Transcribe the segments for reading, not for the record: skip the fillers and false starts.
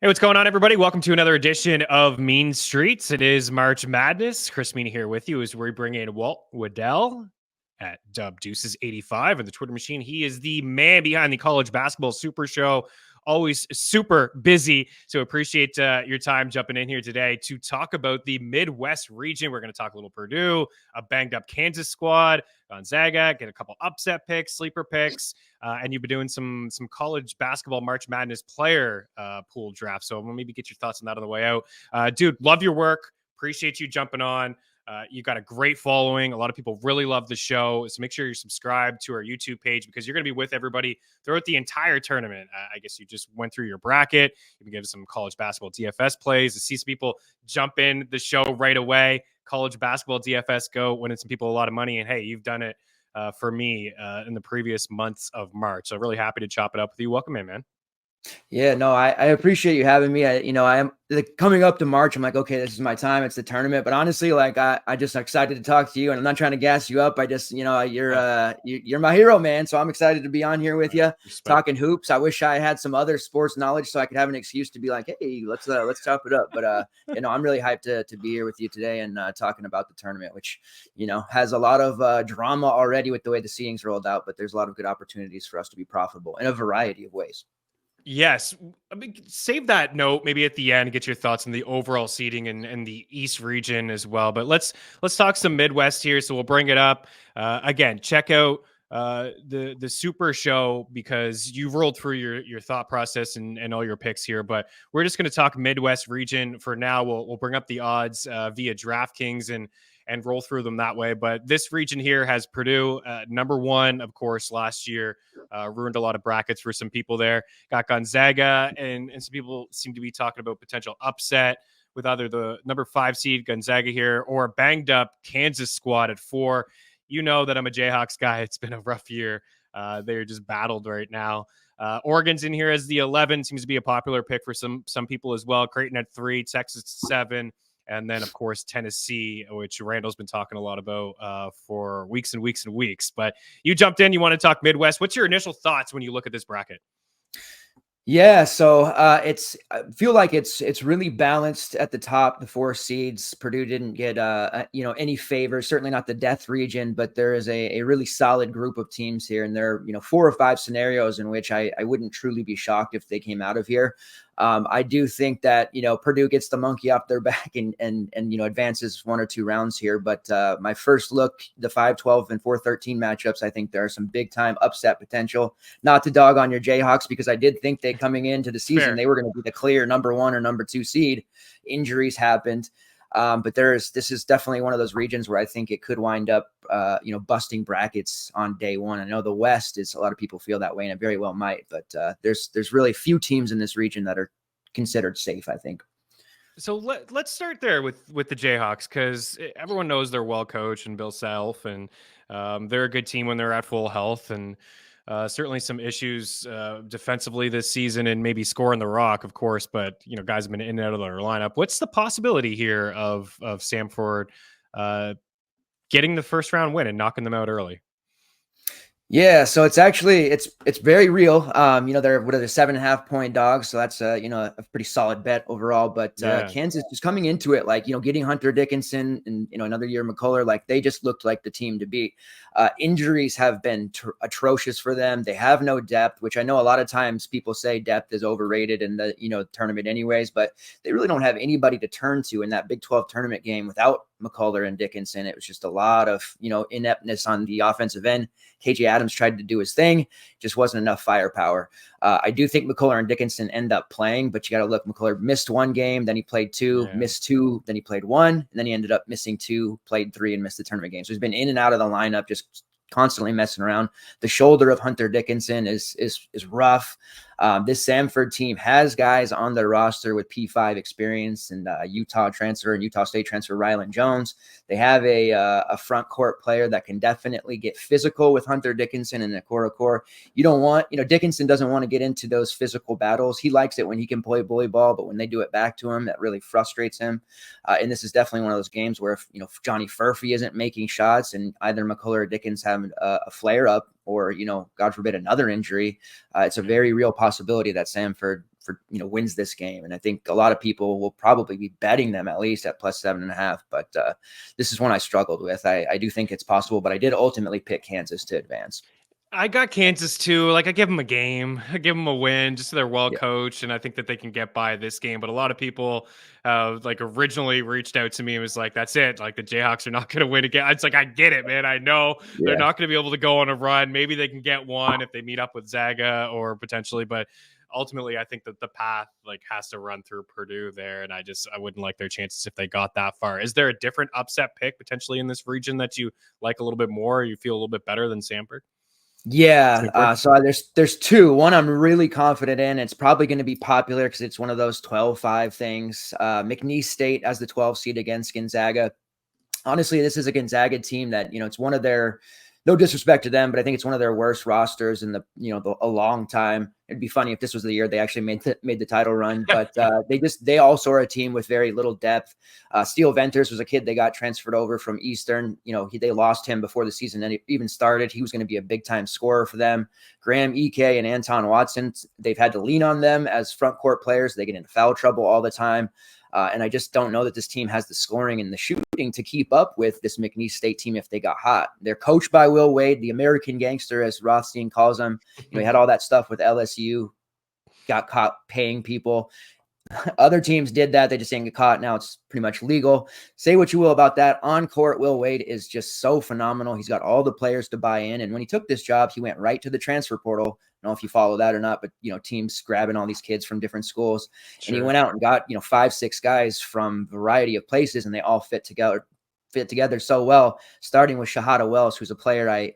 Hey, what's going on, everybody? Welcome to another edition of Mean Streets. It is March Madness. Chris Meaney here with you as we bring in Walt Waddell at Dub Deuces 85 on the Twitter machine. He is the man behind the College Basketball Super Show. Always super busy. So appreciate your time jumping in here today to talk about the Midwest region. We're going to talk a little Purdue, a banged up Kansas squad, Gonzaga, get a couple upset picks, sleeper picks. And you've been doing some college basketball March Madness player pool draft. So we'll maybe get your thoughts on that on the way out. Dude, love your work. Appreciate you jumping on. You got a great following. A lot of people really love the show. So make sure you're subscribed to our YouTube page because you're going to be with everybody throughout the entire tournament. I guess you just went through your bracket. You can give some college basketball DFS plays to see some people jump in the show right away. College basketball DFS go, winning some people a lot of money. And hey, you've done it for me in the previous months of March. So really happy to chop it up with you. Welcome in, man. Yeah, no, I appreciate you having me. I am coming up to March. I'm like, okay, this is my time. It's the tournament. But honestly, like, I just excited to talk to you, and I'm not trying to gas you up. I just, you're my hero, man. So I'm excited to be on here with you, talking hoops. I wish I had some other sports knowledge so I could have an excuse to be like, hey, let's chop it up. But I'm really hyped to be here with you today and talking about the tournament, which has a lot of drama already with the way the seedings rolled out. But there's a lot of good opportunities for us to be profitable in a variety of ways. Yes. I mean, save that note maybe at the end, get your thoughts on the overall seating and the East region as well. But let's talk some Midwest here. So we'll bring it up. Again, check out the Super Show because you've rolled through your thought process and all your picks here. But we're just going to talk Midwest region for now. We'll bring up the odds via DraftKings and roll through them that way. But this region here has Purdue number one, of course, last year. Ruined a lot of brackets for some people there. Got Gonzaga, and some people seem to be talking about potential upset with either the number 5 seed Gonzaga here or a banged up Kansas squad at 4. You know that I'm a Jayhawks guy. It's been a rough year. They're just battled right now. Oregon's in here as the 11. Seems to be a popular pick for some people as well. Creighton at 3, Texas at 7. And then, of course, Tennessee, which Randle's been talking a lot about for weeks and weeks and weeks. But you jumped in. You want to talk Midwest. What's your initial thoughts when you look at this bracket? Yeah, so I feel like it's really balanced at the top. The 4 seeds, Purdue didn't get any favors. Certainly not the death region, but there is a really solid group of teams here, and there are 4 or 5 scenarios in which I wouldn't truly be shocked if they came out of here. I do think that Purdue gets the monkey off their back and advances 1 or 2 rounds here. But my first look, the 5-12 and 4-13 matchups, I think there are some big time upset potential. Not to dog on your Jayhawks because I did think they coming into the season they were going to be the clear number 1 or number 2 seed. Injuries happened. But this is definitely one of those regions where I think it could wind up, busting brackets on day one. I know the West is a lot of people feel that way, and it very well might. But there's really few teams in this region that are considered safe, I think. So let's start there with the Jayhawks because everyone knows they're well coached and Bill Self, and they're a good team when they're at full health and. Certainly some issues defensively this season and maybe scoring the rock, of course, but, guys have been in and out of their lineup. What's the possibility here of Samford getting the first round win and knocking them out early? Yeah, so it's very real. They're 7.5 point dogs, so that's a pretty solid bet overall. But Kansas is coming into it getting Hunter Dickinson and another year McCullough, like they just looked like the team to beat. Injuries have been atrocious for them. They have no depth, which I know a lot of times people say depth is overrated in the tournament anyways, but they really don't have anybody to turn to in that Big 12 tournament game without McCullough and Dickinson. It was just a lot of ineptness on the offensive end. KJ Adams tried to do his thing, just wasn't enough firepower. I do think McCullough and Dickinson end up playing, but you got to look. McCullough missed 1 game, then he played 2, missed 2, then he played 1, and then he ended up missing 2, played 3, and missed the tournament game. So he's been in and out of the lineup, just constantly messing around. The shoulder of Hunter Dickinson is rough. This Samford team has guys on their roster with P5 experience and Utah State transfer Rylan Jones. They have a front court player that can definitely get physical with Hunter Dickinson and Okoronkwo. You don't want, Dickinson doesn't want to get into those physical battles. He likes it when he can play bully ball, but when they do it back to him, that really frustrates him. And this is definitely one of those games where if Johnny Furphy isn't making shots and either McCullough or Dickens have a flare up or, God forbid, another injury, it's a very real possibility that Samford for, wins this game. And I think a lot of people will probably be betting them at least at plus 7.5. But this is one I struggled with. I do think it's possible, but I did ultimately pick Kansas to advance. I got Kansas too. Like, I give them a game, I give them a win, just so they're well Yeah. coached, and I think that they can get by this game. But a lot of people, like, originally reached out to me and was like, "That's it. Like, the Jayhawks are not going to win again." It's like, I get it, man. I know they're not going to be able to go on a run. Maybe they can get one if they meet up with Zaga or potentially, but ultimately, I think that the path like has to run through Purdue there, and I wouldn't like their chances if they got that far. Is there a different upset pick potentially in this region that you like a little bit more, or you feel a little bit better than Samford? Yeah. So there's two. One I'm really confident in. It's probably going to be popular because it's one of those 12-5 things. McNeese State as the 12 seed against Gonzaga. Honestly, this is a Gonzaga team that, it's one of their, no disrespect to them, but I think it's one of their worst rosters in a long time. It'd be funny if this was the year they actually made the title run, but they also are a team with very little depth. Steele Venters was a kid they got transferred over from Eastern. They lost him before the season even started. He was going to be a big time scorer for them. Graham Ike and Anton Watson, they've had to lean on them as front court players. They get into foul trouble all the time. And I just don't know that this team has the scoring and the shooting to keep up with this McNeese State team if they got hot. They're coached by Will Wade, the American gangster, as Rothstein calls him. He had all that stuff with LSU, got caught paying people. Other teams did that. They just didn't get caught. Now it's pretty much legal. Say what you will about that. On court, Will Wade is just so phenomenal. He's got all the players to buy in. And when he took this job, he went right to the transfer portal. I don't know if you follow that or not, but, teams grabbing all these kids from different schools. Sure. And he went out and got, 5-6 guys from a variety of places, and they all fit together so well, starting with Shahada Wells, who's a player I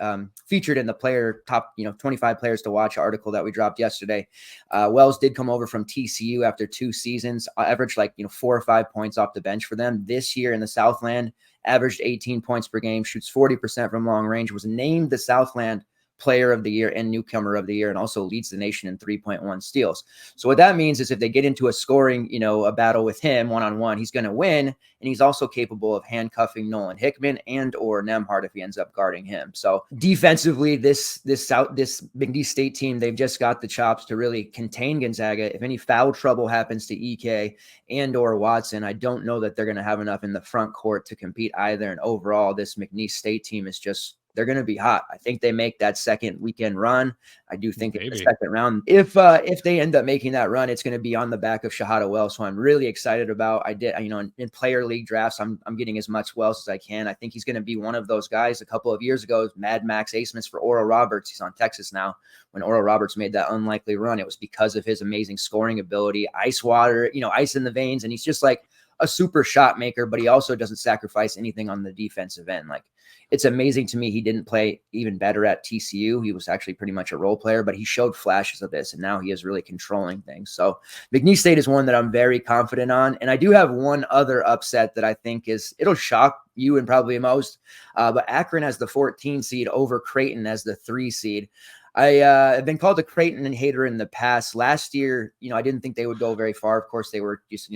featured in the player top, 25 players to watch article that we dropped yesterday. Wells did come over from TCU after 2 seasons, averaged 4 or 5 points off the bench for them. This year in the Southland, averaged 18 points per game, shoots 40% from long range, was named the Southland Player of the Year and Newcomer of the Year, and also leads the nation in 3.1 steals. So what that means is if they get into a scoring, a battle with him one-on-one, he's going to win, and he's also capable of handcuffing Nolan Hickman and or Nembhard if he ends up guarding him. So defensively, this McNeese State team, they've just got the chops to really contain Gonzaga. If any foul trouble happens to EK and or Watson, I don't know that they're going to have enough in the front court to compete either. And overall, this McNeese State team is just, they're going to be hot. I think they make that second weekend run. I do think in the second round, if they end up making that run, it's going to be on the back of Shahada Wells, who I'm really excited about. I did, in player league drafts, I'm getting as much Wells as I can. I think he's going to be one of those guys. A couple of years ago, Mad Max Acemas for Oral Roberts. He's on Texas now. When Oral Roberts made that unlikely run, it was because of his amazing scoring ability, ice water, ice in the veins, and he's just like a super shot maker, but he also doesn't sacrifice anything on the defensive end. It's amazing to me he didn't play even better at TCU. He was actually pretty much a role player, but he showed flashes of this, and now he is really controlling things. So McNeese State is one that I'm very confident on. And I do have one other upset that I think it'll shock you and probably most, but Akron as the 14 seed over Creighton as the 3 seed. I've been called a Creighton hater in the past. Last year, I didn't think they would go very far. Of course, they were just,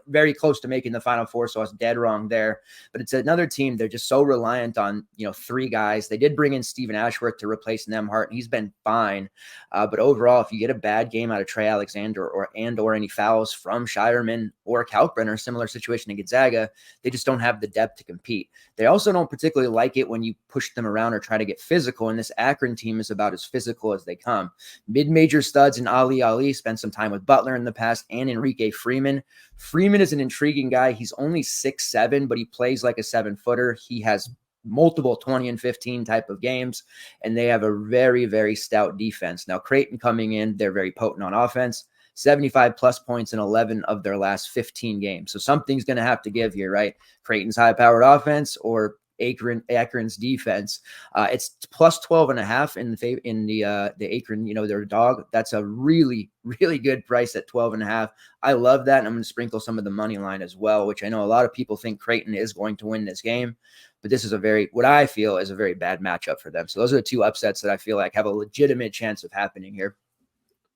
very close to making the Final Four, so I was dead wrong there. But it's another team. They're just so reliant on, 3 guys. They did bring in Stephen Ashworth to replace Nembhard, and he's been fine. But overall, if you get a bad game out of Trey Alexander or any fouls from Shireman or Kalkbrenner, similar situation to Gonzaga, they just don't have the depth to compete. They also don't particularly like it when you push them around or try to get physical, and this Akron team is about as physical as they come. Mid-major studs in Ali spent some time with Butler in the past, and Enrique Freeman. Freeman is an intriguing guy. He's only 6'7", but he plays like a 7-footer. He has multiple 20 and 15 type of games, and they have a very, very stout defense. Now, Creighton coming in, they're very potent on offense. 75 plus points in 11 of their last 15 games. So something's going to have to give here, right? Creighton's high-powered offense or Akron's defense. It's plus 12.5 in the Akron, their dog. That's a really, really good price at 12.5. I love that. And I'm going to sprinkle some of the money line as well, which I know a lot of people think Creighton is going to win this game, but this is what I feel is a very bad matchup for them. So those are the 2 upsets that I feel like have a legitimate chance of happening here.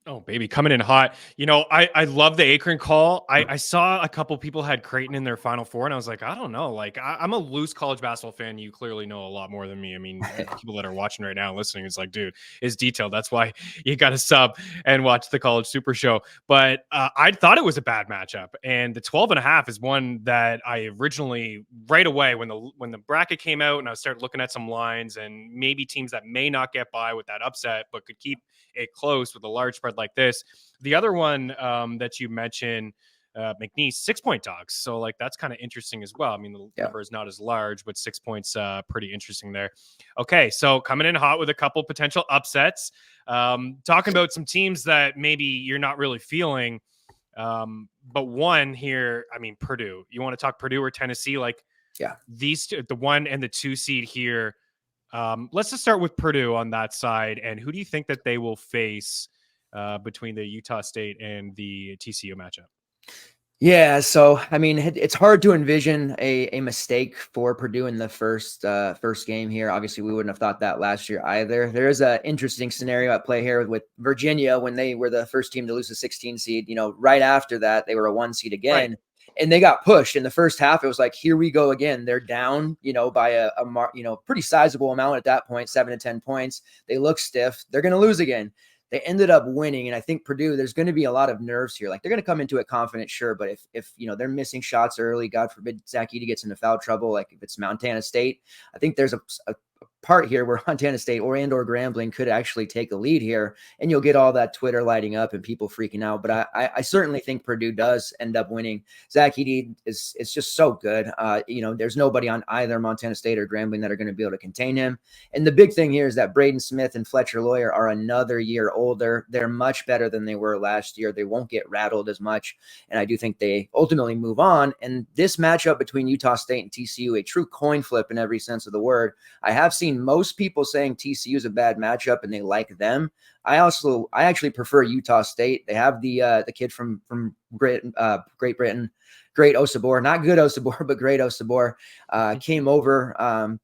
Oh, baby, coming in hot. I love the Akron call. I saw a couple people had Creighton in their Final Four, and I was like, I don't know. Like, I'm a loose college basketball fan. You clearly know a lot more than me. I mean, people that are watching right now and listening, it's like, dude, it's detailed. That's why you got to sub and watch the College Super Show. But I thought it was a bad matchup, and the 12.5 is one that I originally right away when the bracket came out, and I started looking at some lines and maybe teams that may not get by with that upset, but could keep it close with a large spread like this. The other one that you mentioned, McNeese, 6-point dogs. So like that's kind of interesting as well. I mean, the number is not as large, but 6 points, pretty interesting there. Okay, so coming in hot with a couple potential upsets. Talking about some teams that maybe you're not really feeling. But one here, I mean, Purdue. You want to talk Purdue or Tennessee? Like, these two, the 1 and the 2 seed here. Let's just start with Purdue on that side. And who do you think that they will face between the Utah State and the TCU matchup? Yeah, so I mean, it's hard to envision a mistake for Purdue in the first game here. Obviously, we wouldn't have thought that last year either. There is an interesting scenario at play here with Virginia when they were the first team to lose a 16 seed. Right after that, they were a 1 seed again. Right. And they got pushed in the first half. It was like, here we go again. They're down, by a pretty sizable amount at that point, 7 to 10 points. They look stiff. They're going to lose again. They ended up winning. And I think Purdue, there's going to be a lot of nerves here. Like they're going to come into it confident, sure. But if they're missing shots early, God forbid Zach Edey gets into foul trouble, like if it's Montana State, I think there's a part here where Montana State or Grambling could actually take a lead here, and you'll get all that Twitter lighting up and people freaking out. But I certainly think Purdue does end up winning. Zach Edey is just so good. There's nobody on either Montana State or Grambling that are going to be able to contain him. And the big thing here is that Braden Smith and Fletcher Lawyer are another year older. They're much better than they were last year. They won't get rattled as much. And I do think they ultimately move on. And this matchup between Utah State and TCU, a true coin flip in every sense of the word. I have seen most people saying TCU is a bad matchup and they like them. I actually prefer Utah State. They have the kid from Great Britain, Great Osabor, not good Osabor, but Great Osabor, came over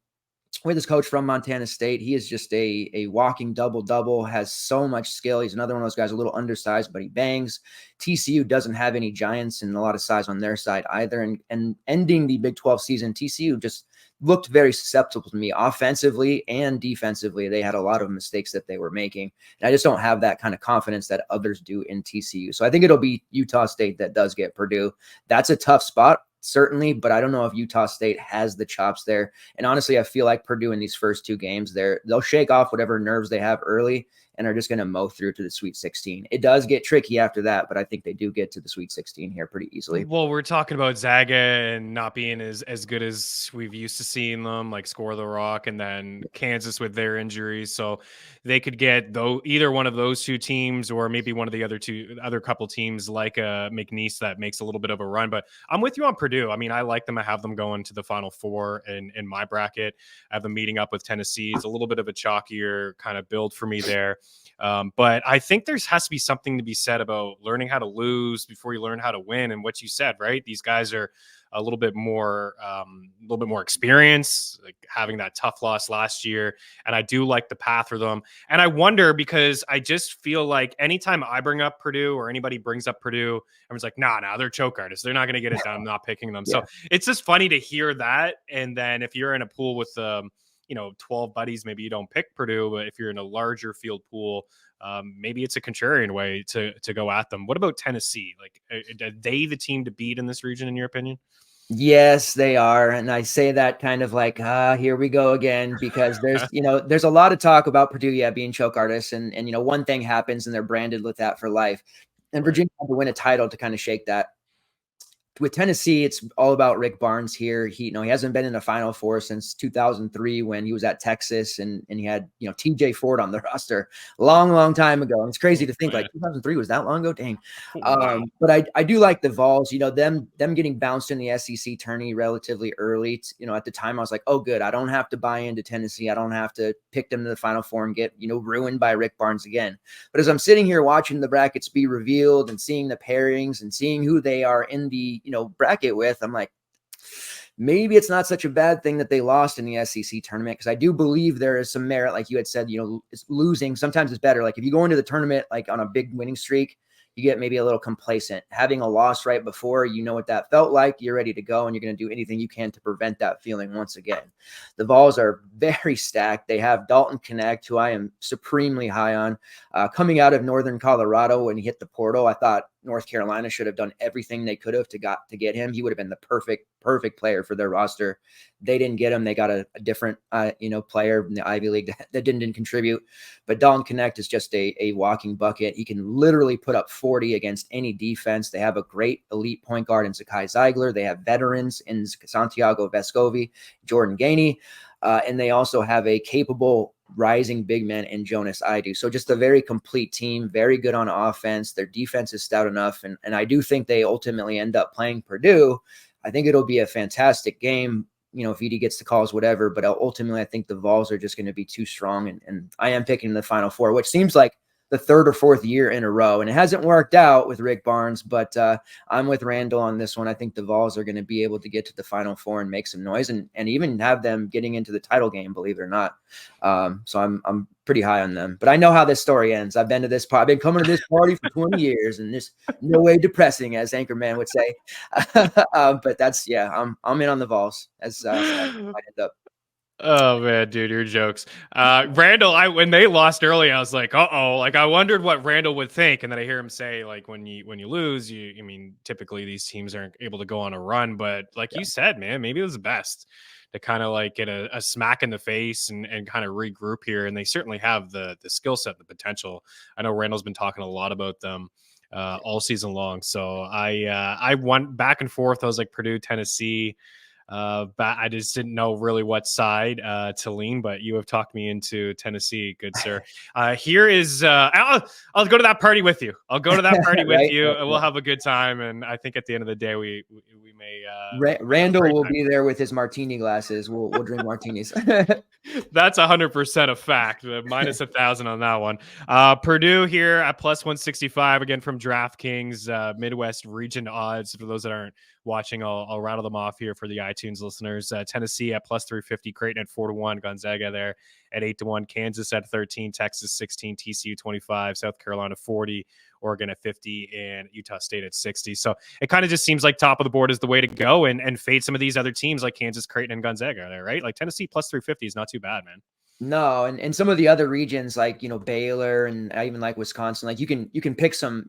with his coach from Montana State. He is just a walking double-double, has so much skill. He's another one of those guys, a little undersized, but he bangs. TCU doesn't have any giants and a lot of size on their side either. And ending the Big 12 season, TCU just looked very susceptible to me offensively and defensively. They had a lot of mistakes that they were making. And I just don't have that kind of confidence that others do in TCU. So I think it'll be Utah State that does get Purdue. That's a tough spot, certainly, but I don't know if Utah State has the chops there. And honestly, I feel like Purdue in these first 2 games, they'll shake off whatever nerves they have early and are just going to mow through to the Sweet 16. It does get tricky after that, but I think they do get to the Sweet 16 here pretty easily. Well, we're talking about Zaga and not being as good as we've used to seeing them, like score the rock, and then Kansas with their injuries. So they could get either one of those 2 teams, or maybe one of the other couple teams like McNeese that makes a little bit of a run. But I'm with you on Purdue. I mean, I like them. I have them going to the Final Four in my bracket. I have them meeting up with Tennessee. It's a little bit of a chalkier kind of build for me there. But I think there has to be something to be said about learning how to lose before you learn how to win. And what you said, right? These guys are a little bit more experience, like having that tough loss last year. And I do like the path for them. And I wonder, because I just feel like anytime I bring up Purdue or anybody brings up Purdue, everyone's like, nah, they're choke artists. They're not going to get it done. I'm not picking them. So it's just funny to hear that. And then if you're in a pool with 12 buddies, maybe you don't pick Purdue, but if you're in a larger field pool, maybe it's a contrarian way to go at them. What about Tennessee? Like, are they the team to beat in this region, in your opinion? Yes, they are. And I say that kind of like, here we go again, because there's a lot of talk about Purdue, being choke artists. And one thing happens and they're branded with that for life. And Virginia had to win a title to kind of shake that. With Tennessee, it's all about Rick Barnes here. He hasn't been in the Final Four since 2003 when he was at Texas, and he had TJ Ford on the roster long time ago. And it's crazy to think like 2003 was that long ago. Dang. Wow. But I do like the Vols. Them getting bounced in the SEC tourney relatively early. At the time I was like, oh good, I don't have to buy into Tennessee. I don't have to pick them to the Final Four and get ruined by Rick Barnes again. But as I'm sitting here watching the brackets be revealed and seeing the pairings and seeing who they are in the bracket with, I'm like, maybe it's not such a bad thing that they lost in the SEC tournament, because I do believe there is some merit, like you had said, losing sometimes is better. Like if you go into the tournament like on a big winning streak, you get maybe a little complacent. Having a loss right before, you know what that felt like, you're ready to go, and you're going to do anything you can to prevent that feeling once again. The Vols are very stacked. They have Dalton Connect, who I am supremely high on. Coming out of Northern Colorado when he hit the portal, I thought North Carolina should have done everything they could have to get him. He would have been the perfect player for their roster. They didn't get him. They got a different player in the Ivy League that didn't contribute. But Dalton Connect is just a walking bucket. He can literally put up 40 against any defense. They have a great elite point guard in Zakai Zeigler. They have veterans in Santiago Vescovi, Jordan Gainey, and they also have a capable rising big man in Jonas Idu. So just a very complete team, very good on offense. Their defense is stout enough. And I do think they ultimately end up playing Purdue. I think it'll be a fantastic game, if ED gets the calls, whatever. But ultimately, I think the Vols are just going to be too strong. And I am picking the Final Four, which seems like the third or fourth year in a row. And it hasn't worked out with Rick Barnes, but I'm with Randle on this one. I think the Vols are going to be able to get to the Final Four and make some noise, and even have them getting into the title game, believe it or not. So I'm pretty high on them. But I know how this story ends. I've been coming to this party for 20 years, and this no way depressing, as Anchorman would say. But that's, I'm in on the Vols as I end up. Oh man, dude, your jokes. Randle, when they lost early, I was like, uh-oh. Like I wondered what Randle would think. And then I hear him say, like, when you lose, typically these teams aren't able to go on a run. But like you said, man, maybe it was best to kind of like get a smack in the face and kind of regroup here. And they certainly have the skill set, the potential. I know Randle's been talking a lot about them all season long. So I went back and forth. I was like Purdue, Tennessee. But I just didn't know really what side to lean, but you have talked me into Tennessee, good sir. Here is I'll go to that party with you. I'll go to that party with you, and we'll have a good time. And I think at the end of the day, we may Randle will be there with his martini glasses. We'll drink martinis. That's 100% a fact. Minus 1,000 on that one. Purdue here at plus 165 again from DraftKings. Midwest region odds for those that aren't watching. I'll rattle them off here for the iTunes listeners. Tennessee at plus 350, Creighton at 4-1, Gonzaga there at 8-1, Kansas at 13, Texas 16, TCU 25, South Carolina 40, Oregon at 50, and Utah State at 60. So it kind of just seems like top of the board is the way to go and fade some of these other teams like Kansas, Creighton, and Gonzaga there, right? Like Tennessee plus 350 is not too bad, man. No, and some of the other regions like, Baylor, and I even like Wisconsin, like you can pick some,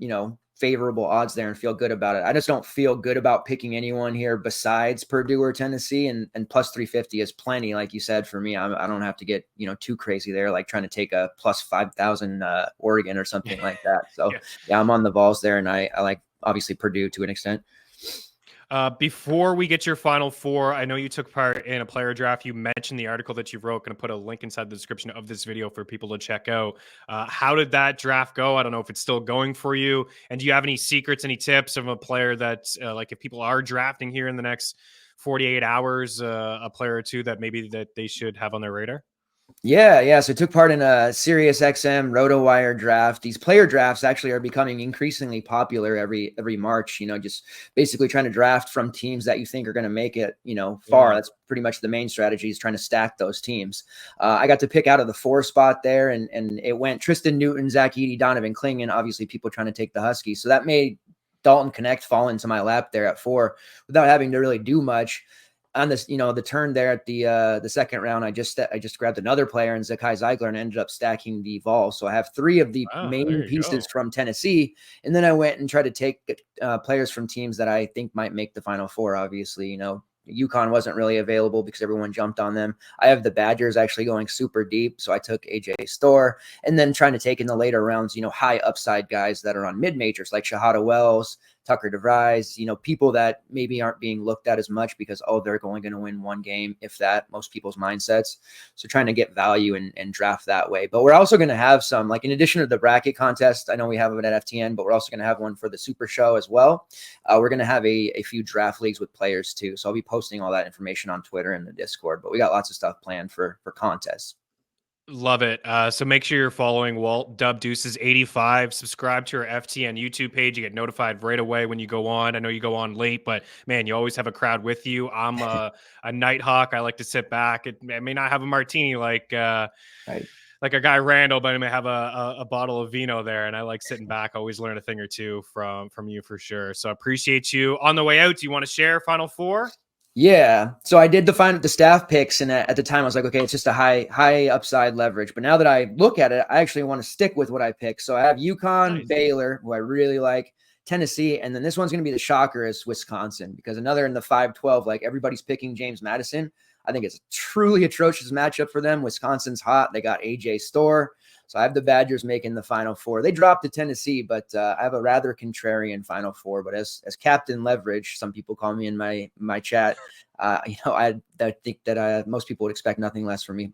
favorable odds there and feel good about it. I just don't feel good about picking anyone here besides Purdue or Tennessee, and plus 350 is plenty. Like you said, for me, I don't have to get, too crazy there, like trying to take a plus 5,000 Oregon or something like that. So yeah, I'm on the Vols there, and I like obviously Purdue to an extent. Before we get your Final Four, I know you took part in a player draft. You mentioned the article that you wrote. Going to put a link inside the description of this video for people to check out. How did that draft go? I don't know if it's still going for you. And do you have any secrets, any tips of a player that, like if people are drafting here in the next 48 hours, a player or two that maybe that they should have on their radar? Yeah. So I took part in a Sirius XM RotoWire draft. These player drafts actually are becoming increasingly popular every March, just basically trying to draft from teams that you think are going to make it, far. Yeah. That's pretty much the main strategy, is trying to stack those teams. I got to pick out of the 4 spot there, and it went Tristan Newton, Zach Edey, Donovan Clingan, obviously people trying to take the Huskies. So that made Dalton Connect fall into my lap there at 4 without having to really do much. On this, the turn there at the second round, I just grabbed another player in Zakai Zeigler and ended up stacking the Vols. So I have 3 of the main pieces from Tennessee, and then I went and tried to take players from teams that I think might make the Final Four. Obviously, UConn wasn't really available because everyone jumped on them. I have the Badgers actually going super deep, so I took AJ Storr, and then trying to take in the later rounds, high upside guys that are on mid majors like Shahada Wells, Tucker DeVries, people that maybe aren't being looked at as much because, they're only going to win one game, if that, most people's mindsets. So trying to get value and draft that way. But we're also going to have some, like in addition to the bracket contest, I know we have it at FTN, but we're also going to have one for the Super Show as well. We're going to have a few draft leagues with players too. So I'll be posting all that information on Twitter and the Discord, but we got lots of stuff planned for contests. Love it. So make sure you're following Walt Dub Deuces 85. Subscribe to our FTN YouTube page. You get notified right away when you go on. I know you go on late, but man, you always have a crowd with you. I'm a night hawk. I like to sit back. I may not have a martini Right. like a guy Randle, but I may have a bottle of vino there, and I like sitting back. Always learn a thing or two from you for sure. So appreciate you. On the way out, do you want to share Final Four? Yeah. So I did the staff picks, and at the time I was like, okay, it's just a high upside leverage. But now that I look at it, I actually want to stick with what I picked. So I have UConn, Nice. Baylor, who I really like, Tennessee, and then this one's going to be the shocker is Wisconsin, because another in the 5-12, like everybody's picking James Madison. I think it's a truly atrocious matchup for them. Wisconsin's hot. They got AJ Storr. So I have the Badgers making the Final Four. They dropped to Tennessee, but I have a rather contrarian Final Four. But as Captain Leverage, some people call me in my chat, I think that most people would expect nothing less from me.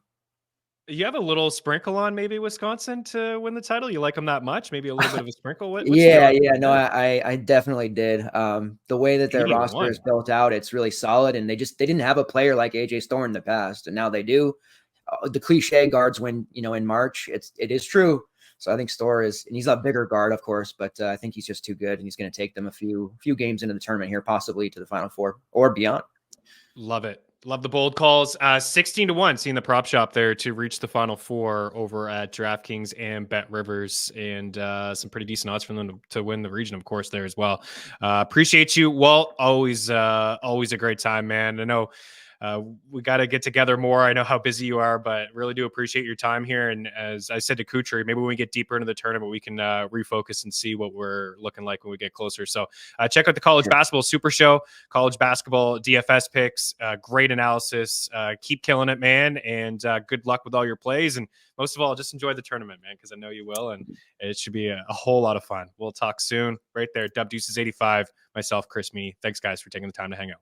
You have a little sprinkle on maybe Wisconsin to win the title. You like them that much? Maybe a little bit of a sprinkle. What's the odds? No, I definitely did. The way that their roster is built out, it's really solid, and they didn't have a player like AJ Storr in the past, and now they do. The cliche guards win, in March. It is true. So I think Storr and he's a bigger guard, of course, but I think he's just too good, and he's going to take them a few games into the tournament here, possibly to the Final Four or beyond. Love it. Love the bold calls. 16-1, seeing the prop shop there to reach the Final Four over at DraftKings and Bet Rivers, and some pretty decent odds for them to win the region, of course, there as well. Appreciate you, Walt. Always a great time, man. I know we got to get together more. I know how busy you are, but really do appreciate your time here. And as I said to Cutri, maybe when we get deeper into the tournament, we can refocus and see what we're looking like when we get closer. So check out the College Basketball Super Show, college basketball DFS picks, great analysis. Keep killing it, man. And good luck with all your plays. And most of all, just enjoy the tournament, man, because I know you will. And it should be a whole lot of fun. We'll talk soon. Right there, Dub Deuces 85, myself, Chris Meaney. Thanks, guys, for taking the time to hang out.